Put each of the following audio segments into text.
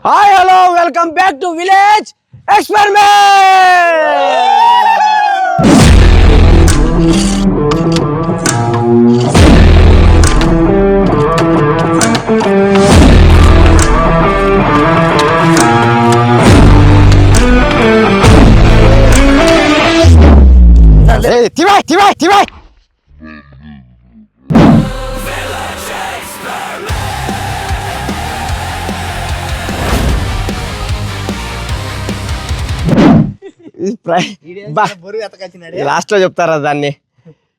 Hi hello welcome back to village experiment. తివై last లో చెప్తారా దాన్ని.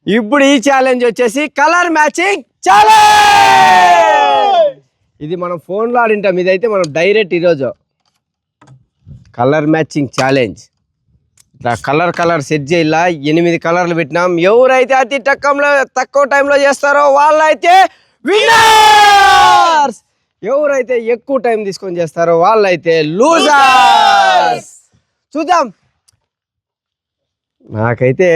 ఇప్పుడు ఈ ఛాలెంజ్ వచ్చేసి కలర్ మ్యాచింగ్ ఛాలెంజ్. ఇది మనం ఫోన్ లో ఆడింటాం, ఇదైతే మనం డైరెక్ట్ ఈరోజు కలర్ మ్యాచింగ్ ఛాలెంజ్. ఇట్లా కలర్ సెట్ చేయాల. 8 కలర్లు పెట్టినాం. ఎవరైతే అతి తక్కువ టైంలో చేస్తారో వాళ్ళైతే విన్నర్స్. ఎవరైతే ఎక్కువ టైం తీసుకొని చేస్తారో వాళ్ళైతే లూజర్స్. చూద్దాం. నాకైతే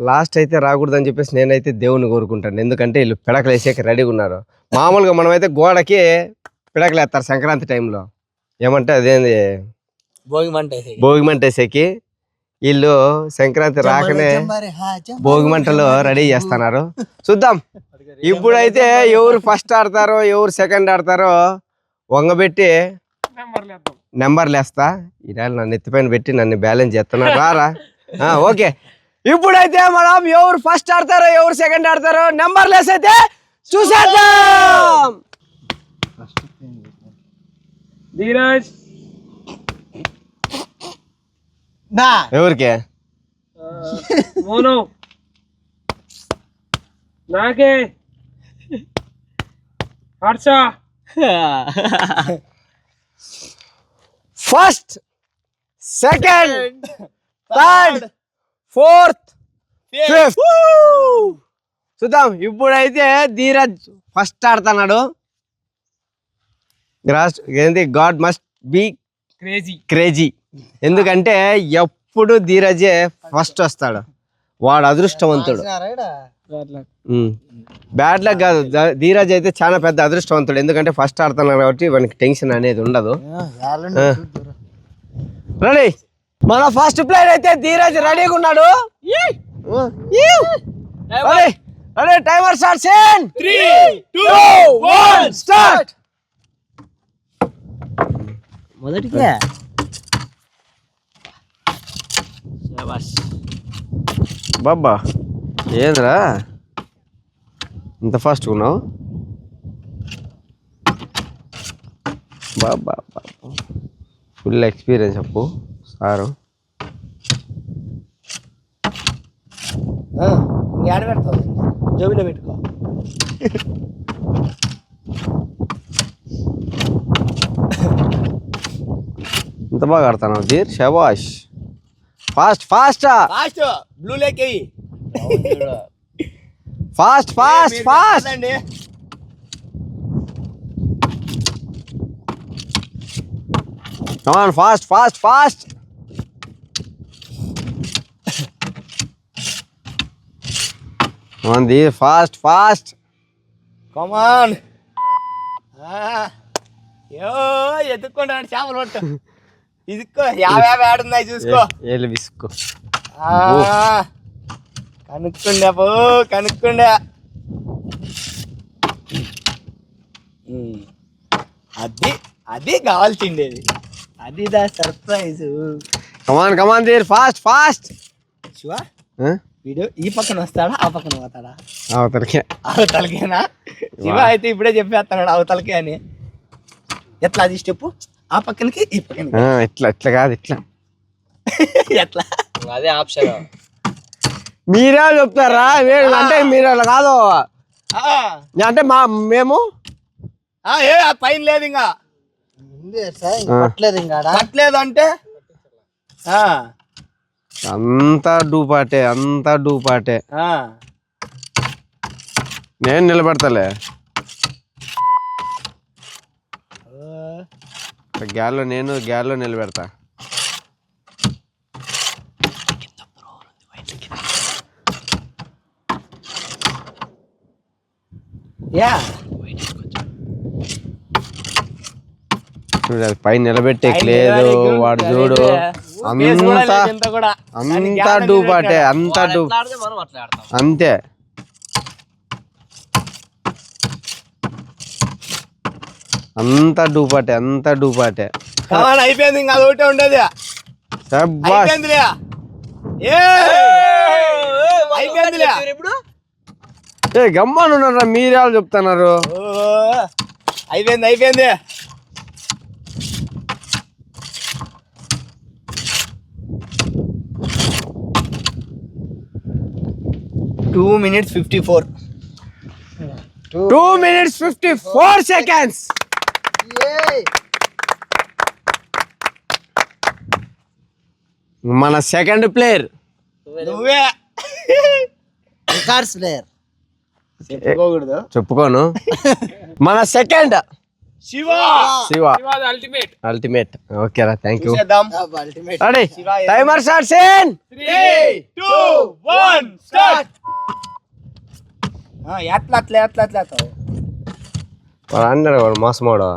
లాస్ట్ అయితే రాకూడదని చెప్పేసి నేనైతే దేవుని కోరుకుంటాను. ఎందుకంటే వీళ్ళు పిడకలు వేసేకి రెడీగా ఉన్నారు. మామూలుగా మనమైతే గోడకి పిడకలు వేస్తారు సంక్రాంతి టైంలో. ఏమంటే అదేంది భోగి మంట వేసేకి. వీళ్ళు సంక్రాంతి రాకనే భోగి మంటలు రెడీ చేస్తున్నారు. చూద్దాం. ఇప్పుడైతే ఎవరు ఫస్ట్ ఆడతారో ఎవరు సెకండ్ ఆడతారో వంగబెట్టి నెంబర్లు వేస్తా. ఈరోజు నన్ను ఎత్తిపైన పెట్టి నన్ను బ్యాలెన్స్ చేస్తున్నారు. రారా ఓకే. ఇప్పుడైతే మనం ఎవరు ఫస్ట్ ఆడతారో ఎవరు సెకండ్ ఆడతారో నెంబర్లు వేసైతే చూసేద్దాం. ధీరజ్ ఎవరికి? మోను నాకే Harsha. First, second, third, fourth, fifth. చూద్దాం. ఇప్పుడైతే ధీరజ్ ఫస్ట్ ఆడుతున్నాడు. ఏంటి గాడ్ మస్ట్ బి క్రేజీ. ఎందుకంటే ఎప్పుడు ధీరజే ఫస్ట్ వస్తాడు. వాడు అదృష్టవంతుడు. బ్యాడ్ లక్ కాదు, ధీరజ్ అయితే చాలా పెద్ద అదృష్టవంతుడు. ఎందుకంటే ఫస్ట్ ఆడుతున్నాడు కాబట్టి వానికి టెన్షన్ అనేది ఉండదు. రెడీ. మన ఫస్ట్ ప్లేయర్ అయితే ధీరజ్ రెడీగా ఉన్నాడు. Ready timer starts in 3 2 1 start. మొదటిగా బాబా ఏంద్రా ఇంత ఫాస్ట్ ఉన్నావు? బాబా ఫుల్ ఎక్స్పీరియన్స్ అప్పు సారు. ఆడ పెడతావు, జోబిలో పెట్టుకో. ఇంత బాగా ఆడుతున్నావు ధీర్. షబాష్. Fast fast blue lake fast fast fast. Come on, fast, fast, fast. Come on, Dheer, fast, fast. Come on. ఎత్తుకుంటాను చేపలు పట్టు. ఇదిక్కో 50 ఆడున్నాయి చూసుకో. ఏళ్ళు విసుకో. కనుక్కుండే పో కనుక్కుండే. అది కావాల్సిండేది. అది దా సర్ప్రైజ్. కమాన్ కమాన్ Dheer, fast, fast. శివా వీడు ఈ పక్కన వస్తాడా ఆ పక్కన పోతాడా? అవతలకేనా? శివ అయితే ఇప్పుడే చెప్పేస్తున్నాడు అవతలకే అని. ఎట్లా అది స్టెప్? ఆ పక్కనకి ఈ పక్కనకి. ఇట్లా కాదు ఇట్లా. ఎట్లా? అదే ఆప్షన్. మీరే చెప్తారా? అంటే మీరు అలా కాదు అంటే మేము ఏ పైన లేదు ఇంకా పట్టలేదు. ఇంకా పట్టలేదు అంటే అంతా డూపాటే. నేను నిలబెడతలే. గ్యాల్లో నిలబెడతా. Yeah. చూడు అది పైన నిలబెట్టేకి లేదు వాడు చూడు అంతా డూపాటే అంతా డూ మనం అట్లా ఆడతాం. అంతే అంతా డూపాటే అయిపోయింది ఇంకా అది ఒకటే ఉండేది శబ్బాష్ అయిపోయిందిలే అయిపోయిందిలే ఇప్పుడు ఏ గమ్మనున్నారా మీరే చెప్తున్నారు అయిపోయింది 2 minutes 54 2 minutes 54 seconds మన సెకండ్ ప్లేయర్ నువ్వే రికార్డ్స్ ప్లేయర్ చెప్పుకోకూడదు చెప్పుకోను మన second Shiva Shiva ultimate ultimate ఓకేరా థ్యాంక్ యూ చూసేద్దాం ultimate ready timer starts in 3 2 1 start ఎట్లా వాడు అన్నాడు వాడు మోసమాడు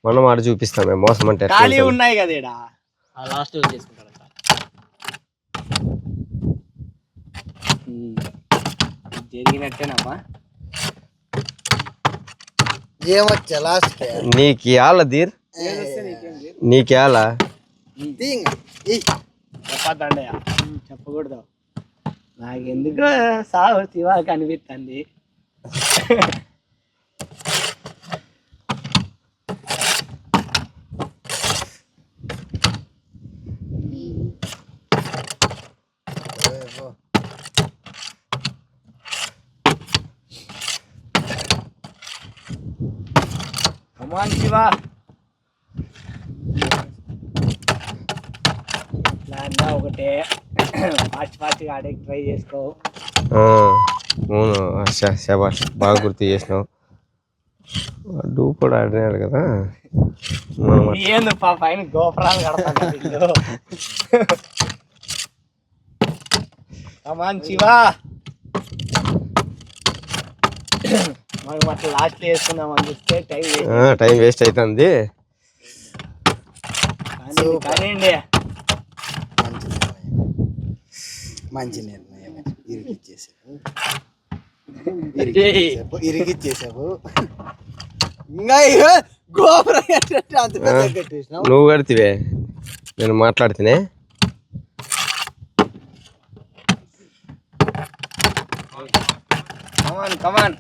మనం ఆడ చూపిస్తాం మేము మోసం అంటే ఎట్లా ఖాళీ ఉంటుంది. ఉన్నాయి కదా ఈడ లాస్ట్ చేసుకుంటాడు. జరిగినట్టేనమ్మా ఏమొచ్చా లాస్ట్ నీకు ఇవ్వాల దీర్ నీకు ఇవ్వాల చెప్పద్దండి చెప్పకూడదు నాకెందుకు సాగు శివ కనిపిస్తుంది కమాన్ శివ ఇట్లా ఒకటే ఫాస్ట్ ఆడే ట్రై చేసుకో అవును శబాష్ బాగా గుర్తు చేసినావు డూప్ కూడా ఆడినాడు కదా ఏంది పైన గోపురాలు కడతాను కమాన్ శివ మనం అట్లా లాస్ట్ వేసుకుందాం అని చూస్తే టైం వేస్ట్ అవుతుంది కానివ్వండి మంచి నిర్ణయం ఇరిగిచ్చేసావు ఇంకా గోపురం అంత పెద్ద కట్టేసినావు నువ్వు కడితివే నేను మాట్లాడితేనే కమాన్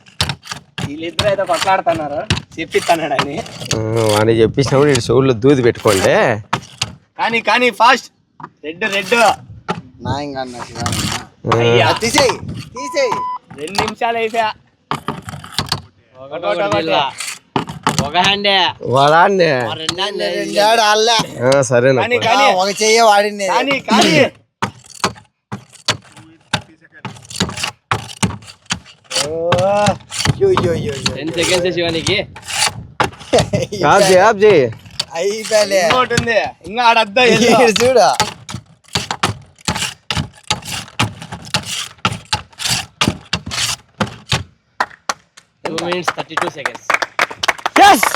వీళ్ళిద్దరు అయితే కొట్లాడుతున్నారు చెప్పిస్తున్నాడు అని వాడిని చెప్పించినప్పుడు ఇటు చెవుల్లో దూది పెట్టుకోండి కానీ ఫాస్ట్ రెడ్ నా ఇంకా అన్నా అయ్యా తీసేయి 2 నిమిషాలు అయిపోయా ఒక హ్యాండే వాడాన్నే రెండాడు అల్లా సరేనా కానీ ఒక చెయ్య వాడింది కానీ 10 seconds శివానికి ఆప్ చేయి అయిపోలే ఇంకోటి ఉంది ఇంకా ఆడద్దా చూడు 2 minutes 32 seconds. Yes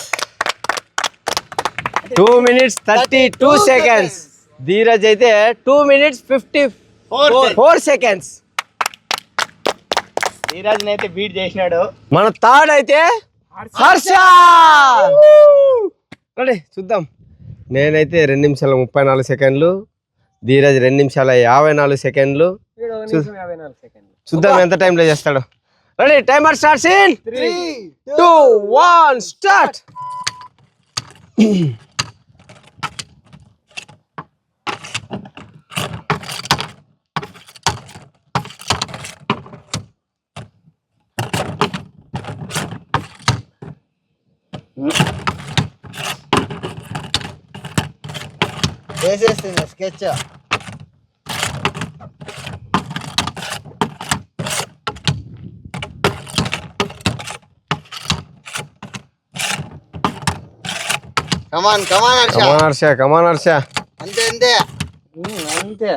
2 minutes 32 seconds Dheeraj అయితే 2 minutes 54 seconds ధీరజ్ అయితే బీట్ చేసినాడు మన థర్డ్ అయితే హర్ష రెడీ చూద్దాం నేనైతే 2 నిమిషాల 34 సెకండ్లు ధీరజ్ 2 నిమిషాల 54 సెకండ్లు చూద్దాం ఎంత టైంలో చేస్తాడు ready timer starts in 3 2 1 start వేసేస్తుంది స్కెచ్ కమాన్ కమాన్ హర్ష అంతే అంతే అంతే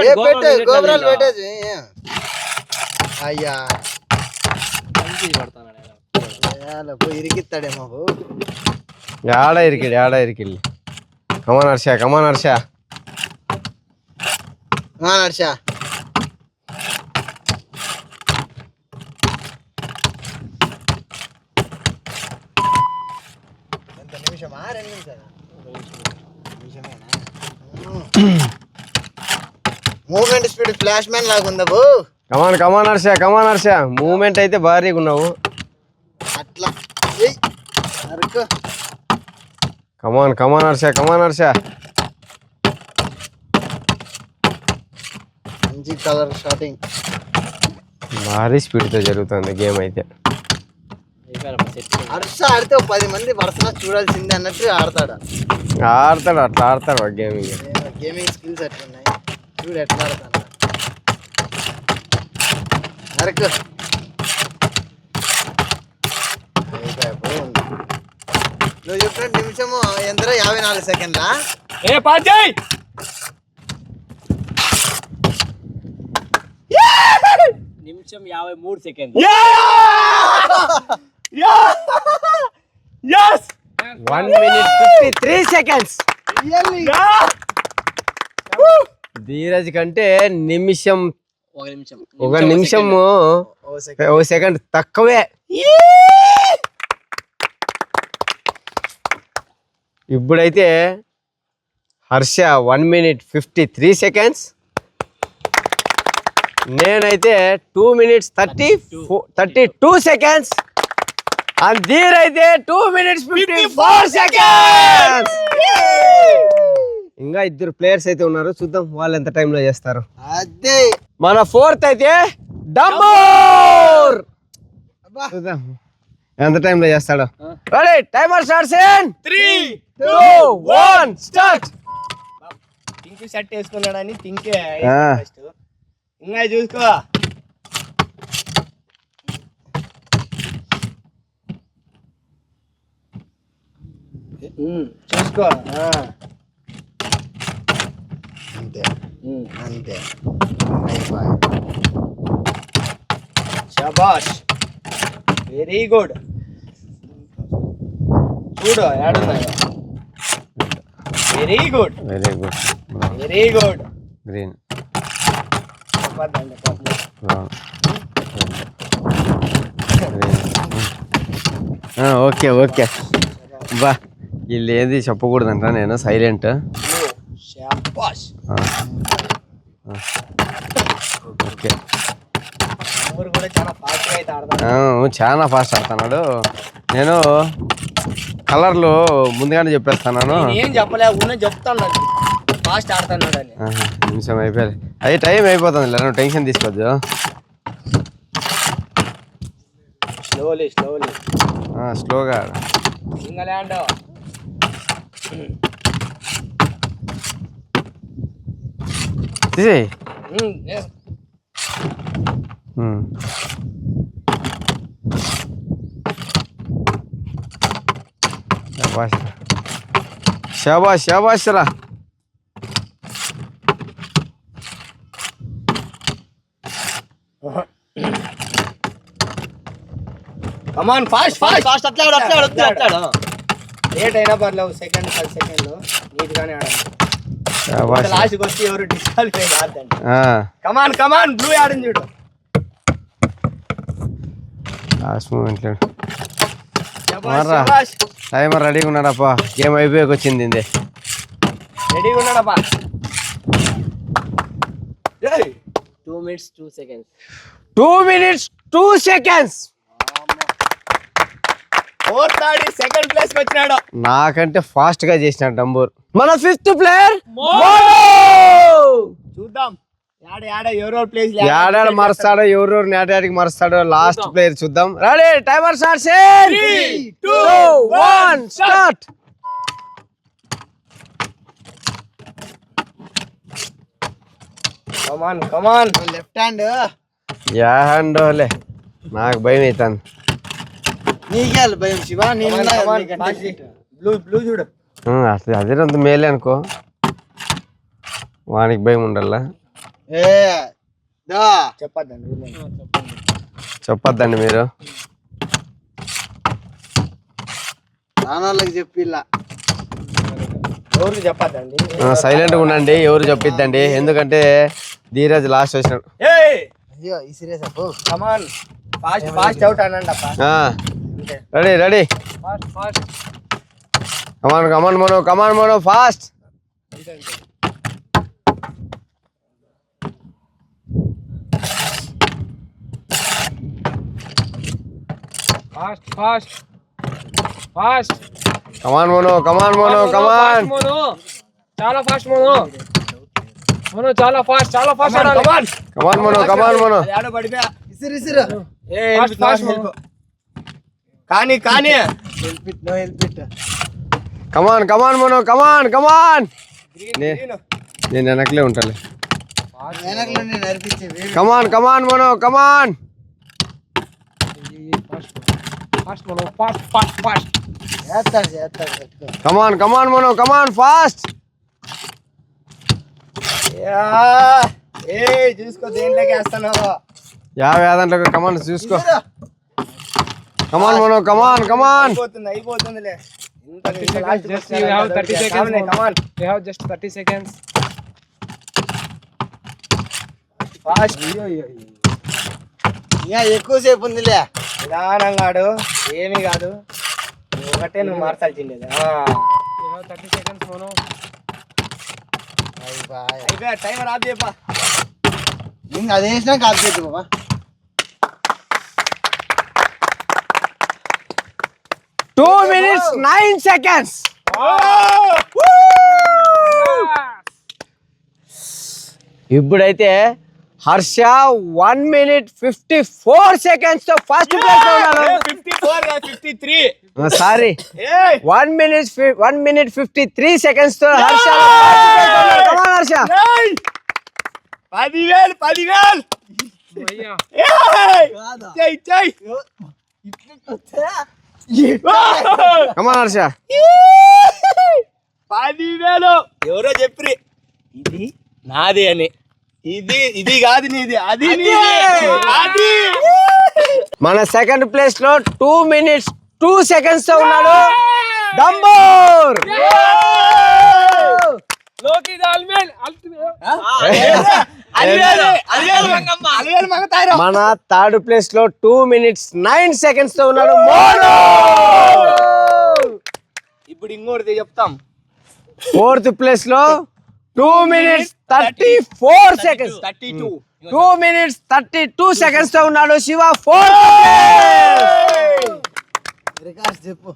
ఏ పెట్టు గోపురాలు పెట్టేసి అయ్యా పోయి ఇరికిస్తాడేమో ఆడ ఇరికిల్లి కమాన్ హర్ష నర్ష ఎంత నిమిషమా 2 నిమిషాలు మూమెంట్ స్పీడ్ ఫ్లాష్ మ్యాన్ లాగా ఉందా బో కమాన్ హర్ష మూమెంట్ అయితే భారీగా ఉన్నావు అట్లా ఏయ్ అరకు కమాన్ హర్ష మంచి కలర్ స్టార్టింగ్ భారీ స్పీడ్తో జరుగుతుంది గేమ్ అయితే హర్ష ఆడితే 10 మంది వరుసగా చూడాల్సిందే అన్నట్టు ఆడతాడు అట్లా ఆడతాడు గేమింగ్ గేమింగ్ స్కిల్స్ ఎట్లున్నాయి చూడు ఎట్లా ఆడతాడు అరకు నువ్వు చెప్పిన నిమిషము ఎంత 54 సెకండ్లా ఏ పాజయ్ నిమిషం 53 second. yes 1 minute 53 seconds. Dheeraj కంటే నిమిషం ఒక నిమిషము ఒక సెకండ్ తక్కువే. ఇప్పుడైతే హర్ష 1 minute 53 seconds, నేనైతే 2 minutes 32 seconds, అండ్ ధీర్ అయితే 2 minutes 54 seconds. ఇంకా 2 ప్లేయర్స్ అయితే ఉన్నారు, చూద్దాం వాళ్ళు ఎంత టైంలో చేస్తారు. అదే మన 4th అయితే డంబోర్, చూద్దాం ఎంత టైంలో చేస్తాడు. Ready, timer starts in 3 2 1 start. Pink shirt వేసుకున్నాడని పింకే ఫస్ట్. ఇంకా చూసుకో చూసుకో అంతే అంతే. శబాష్, వెరీ గుడ్. చూడు ఏడున్నాయో. Very good very good. Very good. Green, okay okay. బా వీళ్ళు ఏది చెప్పకూడదంట, నేను సైలెంట్. శబాష్. ఓకే, ఊరు కూడా చాలా ఫాస్ట్గా అయితే ఆడతాడు. చాలా ఫాస్ట్ ఆడుతున్నాడు. నేను కలర్లు ముందుగానే చెప్పేస్తున్నాను. ఏం చెప్పలే, ఉన్న చెప్తాను ఫాస్ట్ ఆడుతున్నాడు అని. నిమిషం అయిపోయాలి, అది టైం అయిపోతుంది. నువ్వు టెన్షన్ తీసుకోవద్దు. స్లోలీ స్లోగా ఇంగ్లాండ్. తీసేయ్. శాబాష్ శాబాష్ రా. కమాన్ ఫాస్ట్ ఫాస్ట్ ఫాస్ట్ అట్లాడు. లేట్ అయినా పర్లేదు, సెకండ్ 10 సెకండ్లు నీట్గానే ఆడాలి. శాబాష్. లాస్ట్కి వచ్చి ఎవరు డిస్క్వాలిఫై కాదండి. కమాన్ బ్లూ ఆడని చూడు. లాస్ట్ మూమెంట్ శబాష్, శబాష్. టైమర్ రెడీగా ఉన్నాడప్పా, గేమ్ అయిపోయాక వచ్చింది. రెడీగా ఉన్నాడప్పా. 2 minutes 2 seconds. 2 minutes 2 seconds. Fourth ఆడి సెకండ్ ప్లేస్ కి వచ్చినాడు. నాకంటే ఫాస్ట్ గా చేసినాడు డంబూర్. మన 5th ప్లేయర్ చూద్దాం ఎవరో ప్లేస్ యాడాడు మరుస్తాడో, ఎవరెవరు నేటాడికి మరుస్తాడో. లాస్ట్ ప్లేయర్ చూద్దాం. Ready, timer starts. 3 2 1 స్టార్ట్. కమాన్ లెఫ్ట్ హ్యాండ్ యా హ్యాండోలే, నాకు భయం అవుతాను. నీకే భయం శివ. బ్లూ చూడు. అదే అంత మేలే అనుకో, వానికి భయం ఉండాలా. చెప్పద్దండి మీరు. రానోళ్ళకి చెప్పిల్లా ఎవరికి చెప్పద్దండి. సైలెంట్ గా ఉండండి, ఎవరు చెప్పిద్దండి, ఎందుకంటే ధీరజ్ లాస్ట్ వచ్చినాడు. అయ్యో ఈ సీరియస్ అప్పు కమాన్ ఫాస్ట్ ఫాస్ట్ అవుట్ అనండి అప్ప. Ready ready, come on come on Mono fast. Come on Mono come on. చాలా ఫాస్ట్ మోనో చాలా ఫాస్ట్ కమాన్ మోనో. అది ఆడ పడిపోయా. ఇసిరు ఇసిరు కానీ help it no help it come on Mono come on. నేను వెనకలే ఉంటాలే. వెనకలో నేను నడిపించేవి కమాన్ మోనో కమాన్. చేస్తాడు పెట్టుకో కమాన్ మోనో కమాన్ ఫాస్ట్. చూసుకో దేంట్లోకి వేస్తాను. 50 దాంట్లో కమాన్ చూసుకో. Come on Mono come on. అయిపోతుందిలే. Just you have 30 seconds. Come on You have just 30 seconds. Fast. ఇంకా ఎక్కువసేపు ఉందిలే నిదానంగా ఆడు, ఏమీ కాదు. ఒకటే నువ్వు మార్చాల్సిండేది. You have 30 seconds, Mono. అయిపోయా, టైమర్ ఆఫ్ చేయప్పా. ఇంకా అది వేసినా కాదు చేద్దు బాబా 2 minutes 9 seconds. ఇప్పుడైతే హర్ష 1 minute 54 seconds తో ఫస్ట్ ప్లేస్ లో ఉన్నాడు. 54 కాదు, 53. సారీ, 1 minute 53 seconds తో హర్ష కమాన్ హర్ష. 10,000 Bhaiya. చెయ్ కమాన్ హర్ష. 10,000. ఎవరో చెప్పి ఇది నాది అని. ఇది కాదు నీది, అది నీది. అది మన సెకండ్ ప్లేస్ లో 2 minutes 2 seconds తో ఉన్నాడు డంబోర్. Loki the ultimate. అలివేలు మగతారు. మన థర్డ్ ప్లేస్ లో 2 minutes 9 seconds తో ఉన్నాడు మోనో. ఇప్పుడు ఇంకోటి చెప్తాం. ఫోర్త్ ప్లేస్ లో 2 minutes 34 seconds. 32. 2 minutes 32 seconds తో ఉన్నాడు శివ. రికార్డ్స్ చెప్పు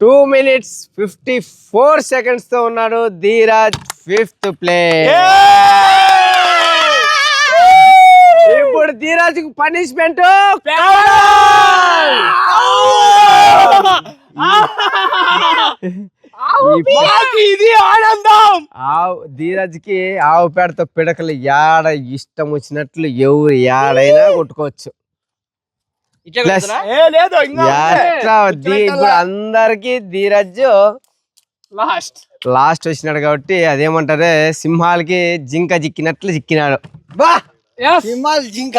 2 minutes 54 seconds తో ఉన్నాడు ధీరజ్. 5th place. ఇప్పుడు ధీరజ్ కు పనిష్మెంట్ ఇది ఆనందం. ధీరజ్ కి ఆవు పేడతో పిడకలు యాడ ఇష్టం వచ్చినట్లు ఎవరు యాడైనా కొట్టుకోవచ్చు. లేదు ఇంకా ఇప్పుడు అందరికి ధీరజ్ లాస్ట్ వచ్చినాడు కాబట్టి అదేమంటారే సింహాలకి జింక చిక్కినట్లు చిక్కినాడు. సింహాలు జింక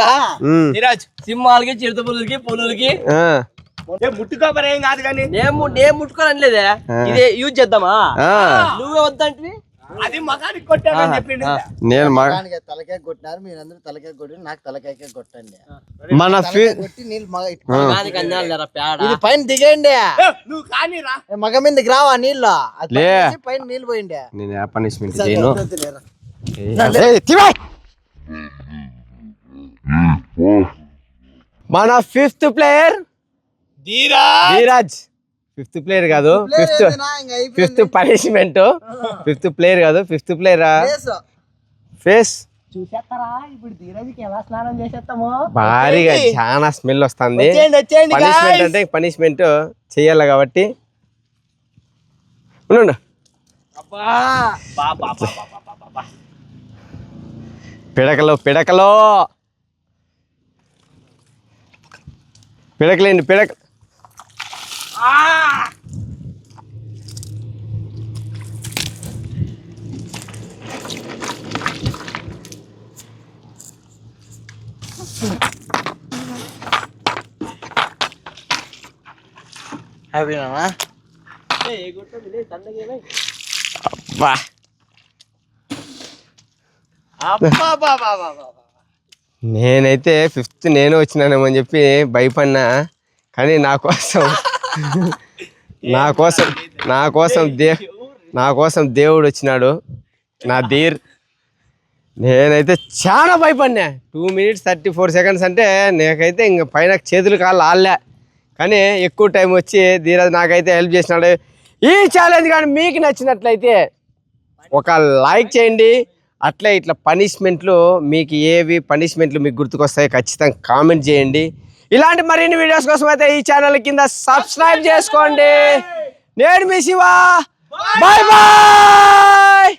నీరాజ్ సింహాలకి చిరుత పులులకి ముట్టుకోపని ఏం కాదు కానీ నేను ముట్టుకోనట్లేదే. ఇదే యూజ్ చేద్దామా? నువ్వే వద్దంటివి. అది మగానికి కొట్టాడని చెప్పిండు. నేను తలకాయ కొట్టినారు, మీరందరూ తలకాయ కొట్టి నాకు తలకాయకే కొట్టండి. మన కొట్టి నీళ్ళు మగానికి అన్నాలు లేరా పేడ. ఇది పైన దిగండి, నువ్వు కానీ రా. మగ మీదకి రావా నీళ్ళు, అది లే. పైన నీళ్ళు పోయిండే. నేను ఏ పనిష్మెంట్ చేయను. మన 5th player Dheeraj. 5th player కాదు, 5th పనిష్మెంట్. 5th ప్లేయర్ కాదు, 5th ప్లేయర్ ఫేస్ చూసేస్తారా ఇప్పుడు ధీరజ్కి ఎలా స్నానం చేసేస్తామో. భారీగా చాలా స్మెల్ వస్తుంది. వచ్చేయండి పనిష్మెంట్ అంటే పనిష్మెంట్ చెయ్యాలి కాబట్టి ఉండు. పిడకలో పిడకలేండి పిడక. హ్యాపీనా? బా నేనైతే 5th నేను వచ్చినానేమో అని చెప్పి భయపడినా, కానీ నా కోసం దేవుడు వచ్చినాడు, నా ధీర్. నేనైతే చాలా భయపడినా. 2 minutes 34 seconds అంటే నాకైతే ఇంక పైన చేతులు కాళ్ళు ఆడలే. కానీ ఎక్కువ టైం వచ్చి ధీరజ్ నాకైతే హెల్ప్ చేసినాడు. ఈ ఛాలెంజ్ కానీ మీకు నచ్చినట్లయితే ఒక లైక్ చేయండి. అట్లే ఇట్లా పనిష్మెంట్లు మీకు ఏవి పనిష్మెంట్లు మీకు గుర్తుకొస్తాయి ఖచ్చితంగా కామెంట్ చేయండి. ఇలాంటి మరిన్ని వీడియోస్ కోసం అయితే ఈ ఛానల్ కింద సబ్స్క్రైబ్ చేసుకోండి. నేను మీ శివ, బాయ్ బాయ్.